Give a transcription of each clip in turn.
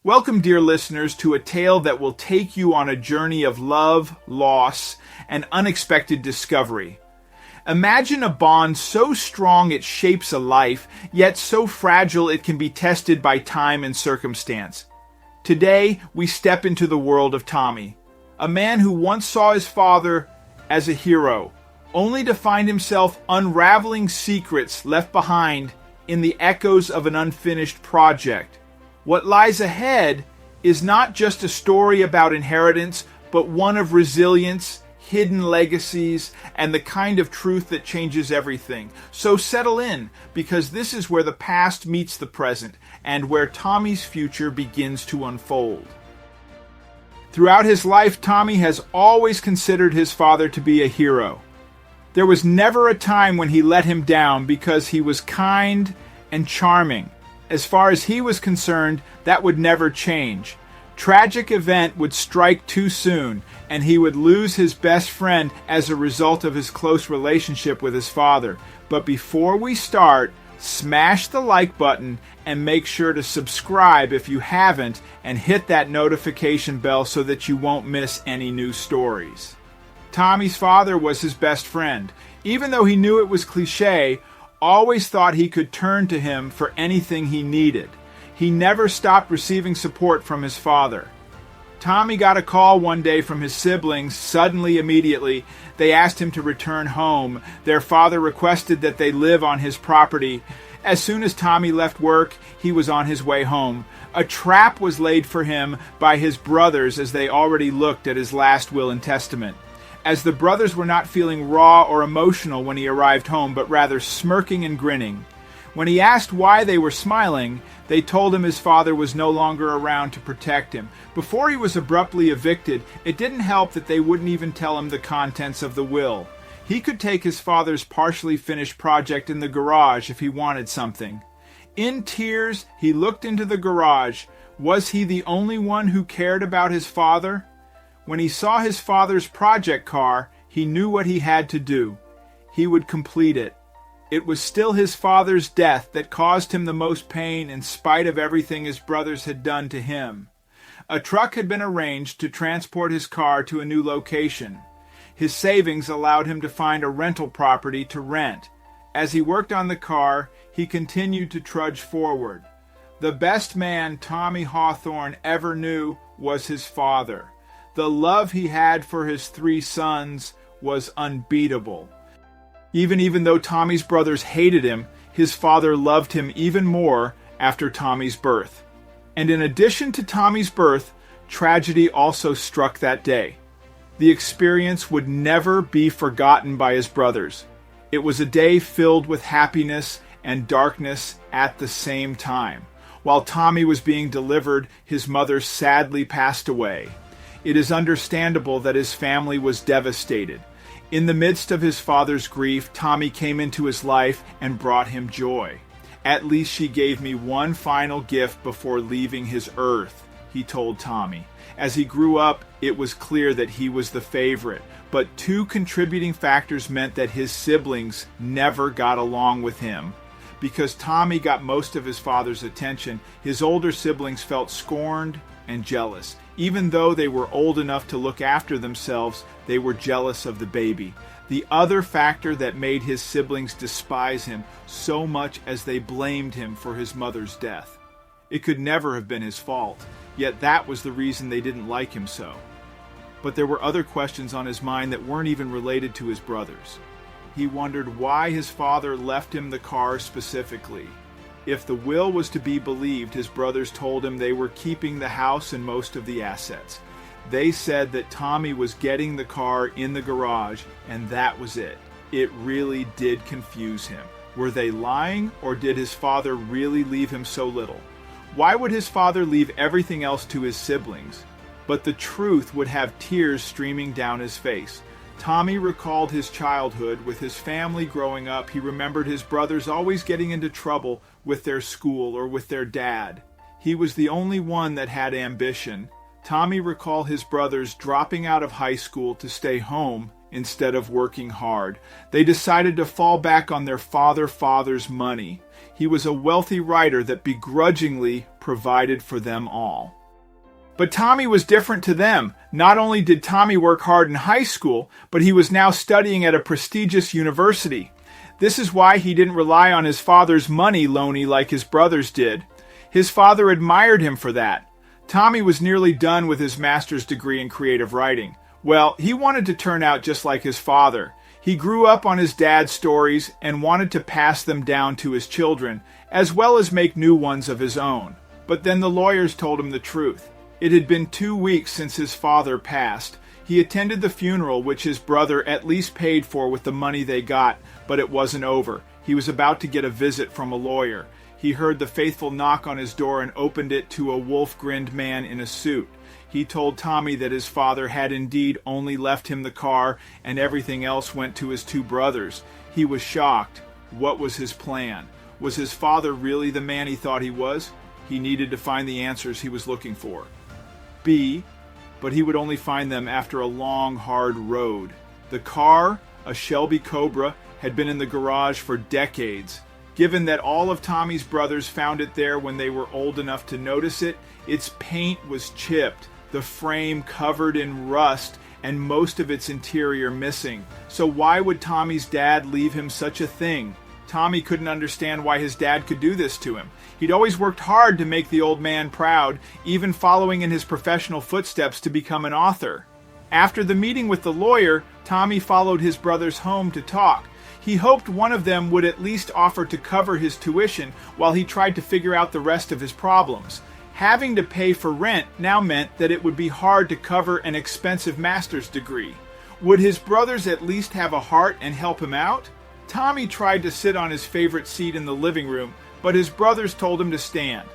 Welcome, dear listeners, to a tale that will take you on a journey of love, loss, and unexpected discovery. Imagine a bond so strong it shapes a life, yet so fragile it can be tested by time and circumstance. Today, we step into the world of Tommy, a man who once saw his father as a hero, only to find himself unraveling secrets left behind in the echoes of an unfinished project. What lies ahead is not just a story about inheritance, but one of resilience, hidden legacies, and the kind of truth that changes everything. So settle in, because this is where the past meets the present, and where Tommy's future begins to unfold. Throughout his life, Tommy has always considered his father to be a hero. There was never a time when he let him down because he was kind and charming. As far as he was concerned, that would never change. Tragic event would strike too soon, and he would lose his best friend as a result of his close relationship with his father. But before we start, smash the like button and make sure to subscribe if you haven't, and hit that notification bell so that you won't miss any new stories. Tommy's father was his best friend. Even though he knew it was cliché, always thought he could turn to him for anything he needed. He never stopped receiving support from his father. Tommy got a call one day from his siblings, suddenly, immediately. They asked him to return home. Their father requested that they live on his property. As soon as Tommy left work, he was on his way home. A trap was laid for him by his brothers as they already looked at his last will and testament. As the brothers were not feeling raw or emotional when he arrived home, but rather smirking and grinning. When he asked why they were smiling, they told him his father was no longer around to protect him. Before he was abruptly evicted, it didn't help that they wouldn't even tell him the contents of the will. He could take his father's partially finished project in the garage if he wanted something. In tears, he looked into the garage. Was he the only one who cared about his father? When he saw his father's project car, he knew what he had to do. He would complete it. It was still his father's death that caused him the most pain in spite of everything his brothers had done to him. A truck had been arranged to transport his car to a new location. His savings allowed him to find a rental property to rent. As he worked on the car, he continued to trudge forward. The best man Tommy Hawthorne ever knew was his father. The love he had for his 3 sons was unbeatable. Even though Tommy's brothers hated him, his father loved him even more after Tommy's birth. And in addition to Tommy's birth, tragedy also struck that day. The experience would never be forgotten by his brothers. It was a day filled with happiness and darkness at the same time. While Tommy was being delivered, his mother sadly passed away. It is understandable that his family was devastated. In the midst of his father's grief, Tommy came into his life and brought him joy. "At least she gave me one final gift before leaving his earth," he told Tommy. As he grew up, it was clear that he was the favorite, but 2 contributing factors meant that his siblings never got along with him. Because Tommy got most of his father's attention, his older siblings felt scorned and jealous. Even though they were old enough to look after themselves, they were jealous of the baby. The other factor that made his siblings despise him so much as they blamed him for his mother's death. It could never have been his fault, yet that was the reason they didn't like him so. But there were other questions on his mind that weren't even related to his brothers. He wondered why his father left him the car specifically. If the will was to be believed, his brothers told him they were keeping the house and most of the assets. They said that Tommy was getting the car in the garage, and that was it. It really did confuse him. Were they lying, or did his father really leave him so little? Why would his father leave everything else to his siblings? But the truth would have tears streaming down his face. Tommy recalled his childhood. With his family growing up, he remembered his brothers always getting into trouble with their school or with their dad. He was the only one that had ambition. Tommy recalled his brothers dropping out of high school to stay home instead of working hard. They decided to fall back on their father's money. He was a wealthy writer that begrudgingly provided for them all. But Tommy was different to them. Not only did Tommy work hard in high school, but he was now studying at a prestigious university. This is why he didn't rely on his father's money loney like his brothers did. His father admired him for that. Tommy was nearly done with his master's degree in creative writing. Well, he wanted to turn out just like his father. He grew up on his dad's stories and wanted to pass them down to his children, as well as make new ones of his own. But then the lawyers told him the truth. It had been 2 weeks since his father passed. He attended the funeral, which his brother at least paid for with the money they got, but it wasn't over. He was about to get a visit from a lawyer. He heard the faithful knock on his door and opened it to a wolf-grinned man in a suit. He told Tommy that his father had indeed only left him the car and everything else went to his 2 brothers. He was shocked. What was his plan? Was his father really the man he thought he was? He needed to find the answers he was looking for. But he would only find them after a long, hard road. The car, a Shelby Cobra, had been in the garage for decades. Given that all of Tommy's brothers found it there when they were old enough to notice it, its paint was chipped, the frame covered in rust, and most of its interior missing. So why would Tommy's dad leave him such a thing? Tommy couldn't understand why his dad could do this to him. He'd always worked hard to make the old man proud, even following in his professional footsteps to become an author. After the meeting with the lawyer, Tommy followed his brothers home to talk. He hoped one of them would at least offer to cover his tuition while he tried to figure out the rest of his problems. Having to pay for rent now meant that it would be hard to cover an expensive master's degree. Would his brothers at least have a heart and help him out? Tommy tried to sit on his favorite seat in the living room, but his brothers told him to stand.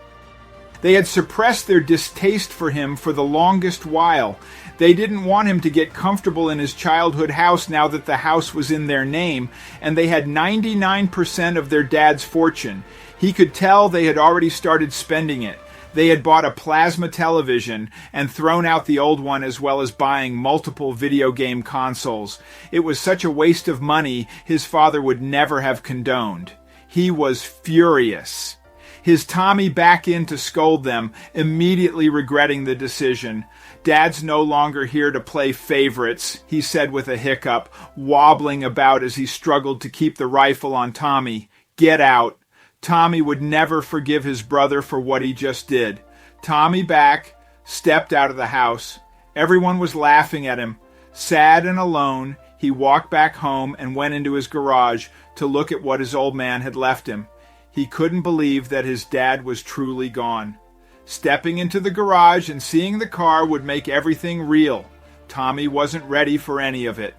They had suppressed their distaste for him for the longest while. They didn't want him to get comfortable in his childhood house now that the house was in their name, and they had 99% of their dad's fortune. He could tell they had already started spending it. They had bought a plasma television and thrown out the old one, as well as buying multiple video game consoles. It was such a waste of money his father would never have condoned. He was furious. His Tommy back in to scold them, immediately regretting the decision. "Dad's no longer here to play favorites," he said with a hiccup, wobbling about as he struggled to keep the rifle on Tommy. "Get out." Tommy would never forgive his brother for what he just did. Tommy back, stepped out of the house. Everyone was laughing at him. Sad and alone, he walked back home and went into his garage to look at what his old man had left him. He couldn't believe that his dad was truly gone. Stepping into the garage and seeing the car would make everything real. Tommy wasn't ready for any of it.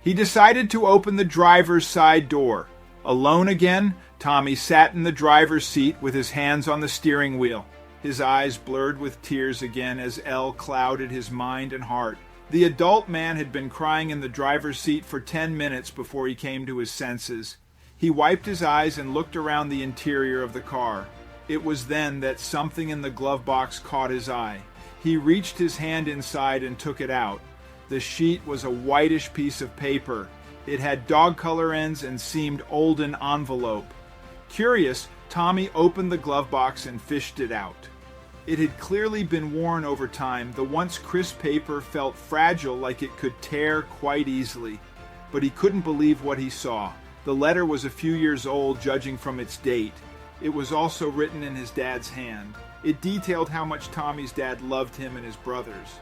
He decided to open the driver's side door. Alone again, Tommy sat in the driver's seat with his hands on the steering wheel. His eyes blurred with tears again as Elle clouded his mind and heart. The adult man had been crying in the driver's seat for 10 minutes before he came to his senses. He wiped his eyes and looked around the interior of the car. It was then that something in the glove box caught his eye. He reached his hand inside and took it out. The sheet was a whitish piece of paper. It had dog color ends and seemed old in envelope. Curious, Tommy opened the glove box and fished it out. It had clearly been worn over time. The once crisp paper felt fragile, like it could tear quite easily. But he couldn't believe what he saw. The letter was a few years old, judging from its date. It was also written in his dad's hand. It detailed how much Tommy's dad loved him and his brothers.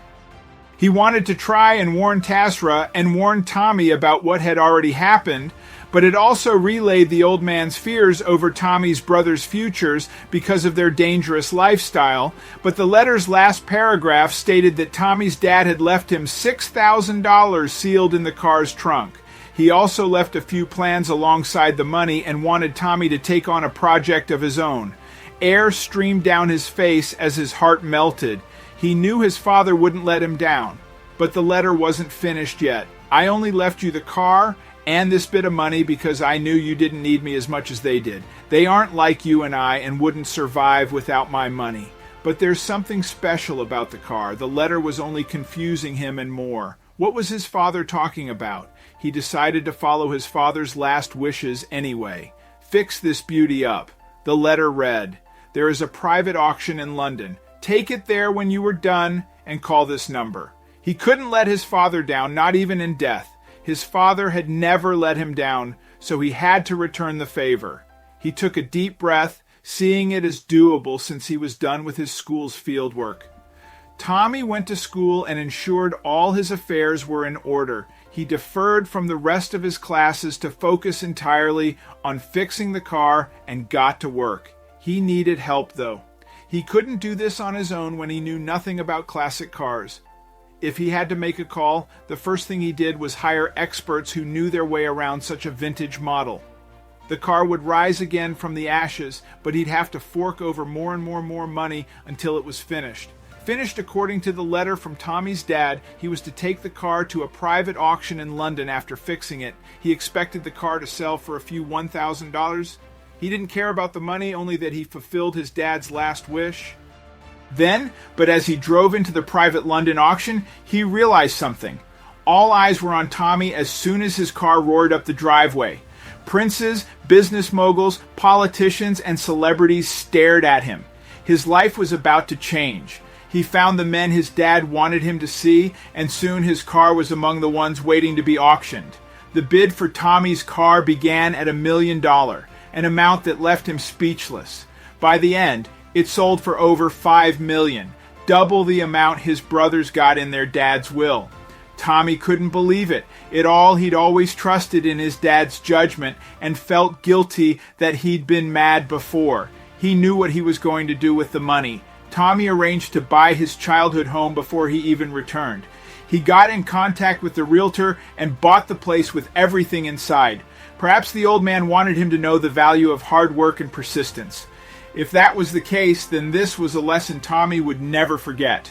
He wanted to try and warn Tasra and warn Tommy about what had already happened, but it also relayed the old man's fears over Tommy's brothers' futures because of their dangerous lifestyle. But the letter's last paragraph stated that Tommy's dad had left him $6,000 sealed in the car's trunk. He also left a few plans alongside the money and wanted Tommy to take on a project of his own. Air streamed down his face as his heart melted. He knew his father wouldn't let him down. But the letter wasn't finished yet. "I only left you the car and this bit of money because I knew you didn't need me as much as they did. They aren't like you and I and wouldn't survive without my money. But there's something special about the car." The letter was only confusing him and more. What was his father talking about? He decided to follow his father's last wishes anyway. Fix this beauty up. The letter read, "There is a private auction in London. Take it there when you are done and call this number." He couldn't let his father down, not even in death. His father had never let him down, so he had to return the favor. He took a deep breath, seeing it as doable since he was done with his school's field work. Tommy went to school and ensured all his affairs were in order. He deferred from the rest of his classes to focus entirely on fixing the car and got to work. He needed help, though. He couldn't do this on his own when he knew nothing about classic cars. If he had to make a call, the first thing he did was hire experts who knew their way around such a vintage model. The car would rise again from the ashes, but he'd have to fork over more and more money until it was finished. Finished according to the letter from Tommy's dad, he was to take the car to a private auction in London after fixing it. He expected the car to sell for a few $1,000. He didn't care about the money, only that he fulfilled his dad's last wish. But as he drove into the private London auction, he realized something. All eyes were on Tommy as soon as his car roared up the driveway. Princes, business moguls, politicians, and celebrities stared at him. His life was about to change. He found the men his dad wanted him to see, and soon his car was among the ones waiting to be auctioned. The bid for Tommy's car began at $1 million, an amount that left him speechless. By the end, it sold for over $5 million, double the amount his brothers got in their dad's will. Tommy couldn't believe it. He'd always trusted in his dad's judgment and felt guilty that he'd been mad before. He knew what he was going to do with the money. Tommy arranged to buy his childhood home before he even returned. He got in contact with the realtor and bought the place with everything inside. Perhaps the old man wanted him to know the value of hard work and persistence. If that was the case, then this was a lesson Tommy would never forget.